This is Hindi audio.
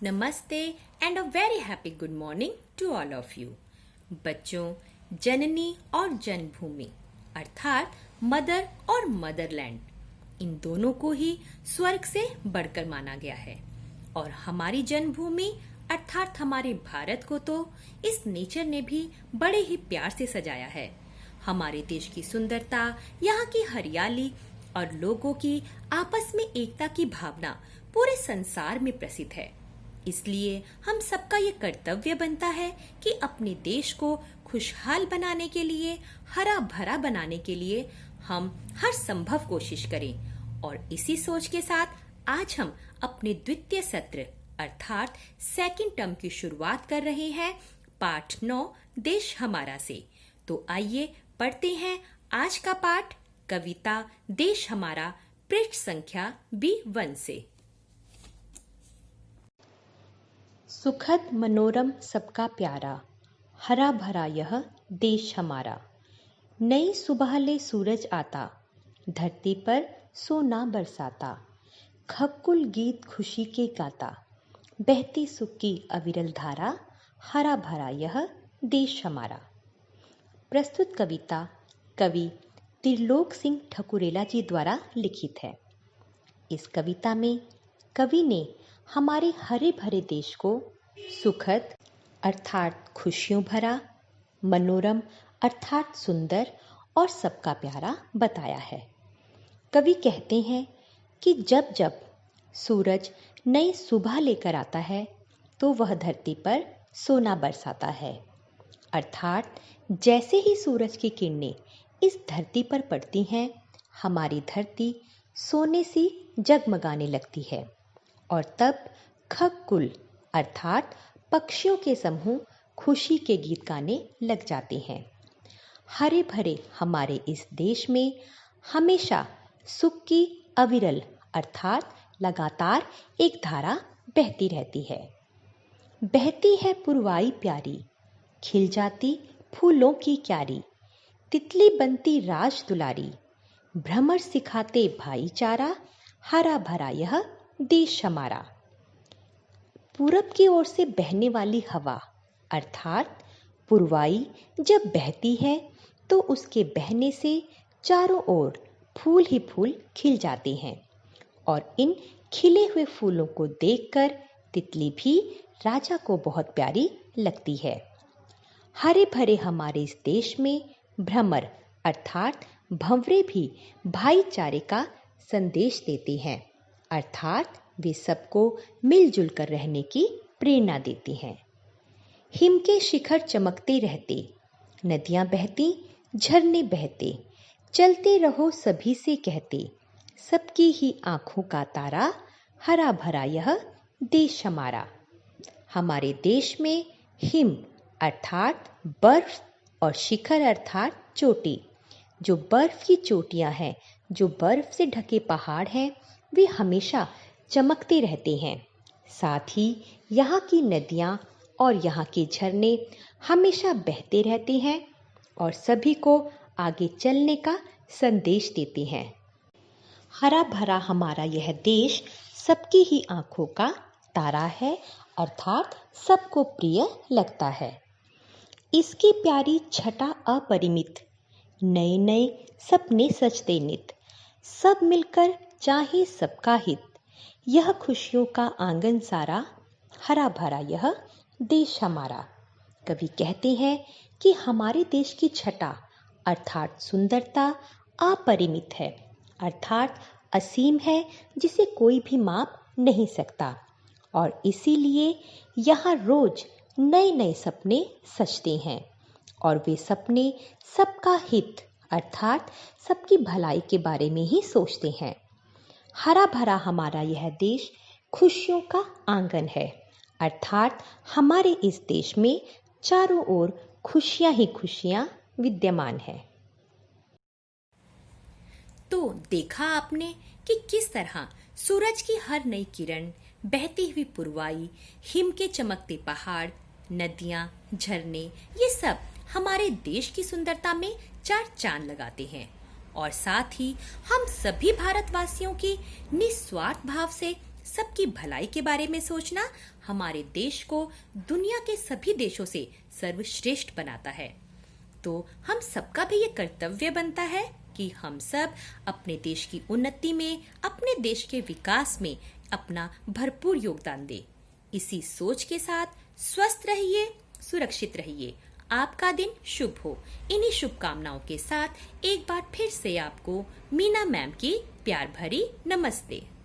नमस्ते and a very happy good morning to all of you. बच्चों, जननी और जन्मभूमि अर्थात मदर और मदरलैंड, इन दोनों को ही स्वर्ग से बढ़कर माना गया है। और हमारी जन्मभूमि अर्थात हमारे भारत को तो इस नेचर ने भी बड़े ही प्यार से सजाया है। हमारे देश की सुंदरता, यहाँ की हरियाली और लोगों की आपस में एकता की भावना पूरे संसार में प्रसिद्ध है। इसलिए हम सबका ये कर्तव्य बनता है कि अपने देश को खुशहाल बनाने के लिए, हरा भरा बनाने के लिए हम हर संभव कोशिश करें। और इसी सोच के साथ आज हम अपने द्वितीय सत्र अर्थात सेकंड टर्म की शुरुआत कर रहे हैं पाठ 9 देश हमारा से। तो आइए पढ़ते हैं आज का पाठ, कविता देश हमारा, पृष्ठ संख्या B1 से। सुखद मनोरम सबका प्यारा, हरा भरा यह देश हमारा। नई सुबह ले सूरज आता, धरती पर सोना बरसाता। खक्कुल गीत खुशी के गाता, बहती सुख की अविरल धारा। हरा भरा यह देश हमारा। प्रस्तुत कविता कवि त्रिलोक सिंह ठकुरेला जी द्वारा लिखित है। इस कविता में कवि ने हमारे हरे भरे देश को सुखद अर्थात खुशियों भरा, मनोरम अर्थात सुंदर और सबका प्यारा बताया है। कवि कहते हैं कि जब जब सूरज नई सुबह लेकर आता है तो वह धरती पर सोना बरसाता है। अर्थात जैसे ही सूरज की किरणें इस धरती पर पड़ती हैं, हमारी धरती सोने सी जगमगाने लगती है। और तब खक्कुल अर्थात पक्षियों के समूह खुशी के गीत गाने लग जाते हैं। हरे भरे हमारे इस देश में हमेशा सुख की अविरल अर्थात लगातार एक धारा बहती रहती है। बहती है पुरवाई प्यारी, खिल जाती फूलों की क्यारी। तितली बनती राज दुलारी, भ्रमर सिखाते भाईचारा। हरा भरा यह देश हमारा। पूरब की ओर से बहने वाली हवा अर्थात पुरवाई जब बहती है तो उसके बहने से चारों ओर फूल ही फूल खिल जाते हैं। और इन खिले हुए फूलों को देखकर तितली भी राजा को बहुत प्यारी लगती है। हरे भरे हमारे इस देश में भ्रमर अर्थात भंवरे भी भाईचारे का संदेश देते हैं। अर्थात वे सबको मिलजुल कर रहने की प्रेरणा देती हैं। हिम के शिखर चमकते रहते, नदियां बहती, झरने बहते, चलते रहो सभी से कहते। सबकी ही आंखों का तारा, हरा भरा यह देश हमारा। हमारे देश में हिम अर्थात बर्फ और शिखर अर्थात चोटी, जो बर्फ की चोटियां हैं, जो बर्फ से ढके पहाड़ हैं, वे हमेशा चमकते रहते हैं। साथ ही यहाँ की नदियाँ और यहाँ के झरने हमेशा बहते रहते हैं और सभी को आगे चलने का संदेश देते हैं। हरा भरा हमारा यह देश सबकी ही आंखों का तारा है अर्थात सबको प्रिय लगता है। इसकी प्यारी छटा अपरिमित, नए नए सपने सजते नित। सब मिलकर चाहे सबका हित, यह खुशियों का आंगन सारा। हरा भरा यह देश हमारा। कवि कहते हैं कि हमारे देश की छटा अर्थात सुंदरता अपरिमित है अर्थात असीम है, जिसे कोई भी माप नहीं सकता। और इसीलिए यहाँ रोज नए नए सपने सजते हैं और वे सपने सबका हित अर्थात सबकी भलाई के बारे में ही सोचते हैं। हरा भरा हमारा यह देश खुशियों का आंगन है अर्थात हमारे इस देश में चारों ओर खुशियां ही खुशियां विद्यमान है। तो देखा आपने कि किस तरह सूरज की हर नई किरण, बहती हुई पुरवाई, हिम के चमकते पहाड़, नदियां, झरने, ये सब हमारे देश की सुंदरता में चार चांद लगाते हैं। और साथ ही हम सभी भारतवासियों की निस्वार्थ भाव से सबकी भलाई के बारे में सोचना हमारे देश को दुनिया के सभी देशों से सर्वश्रेष्ठ बनाता है। तो हम सबका भी ये कर्तव्य बनता है कि हम सब अपने देश की उन्नति में, अपने देश के विकास में अपना भरपूर योगदान दें। इसी सोच के साथ स्वस्थ रहिए, सुरक्षित रहिए। आपका दिन शुभ हो। इन्हीं शुभकामनाओं के साथ एक बार फिर से आपको मीना मैम की प्यार भरी नमस्ते।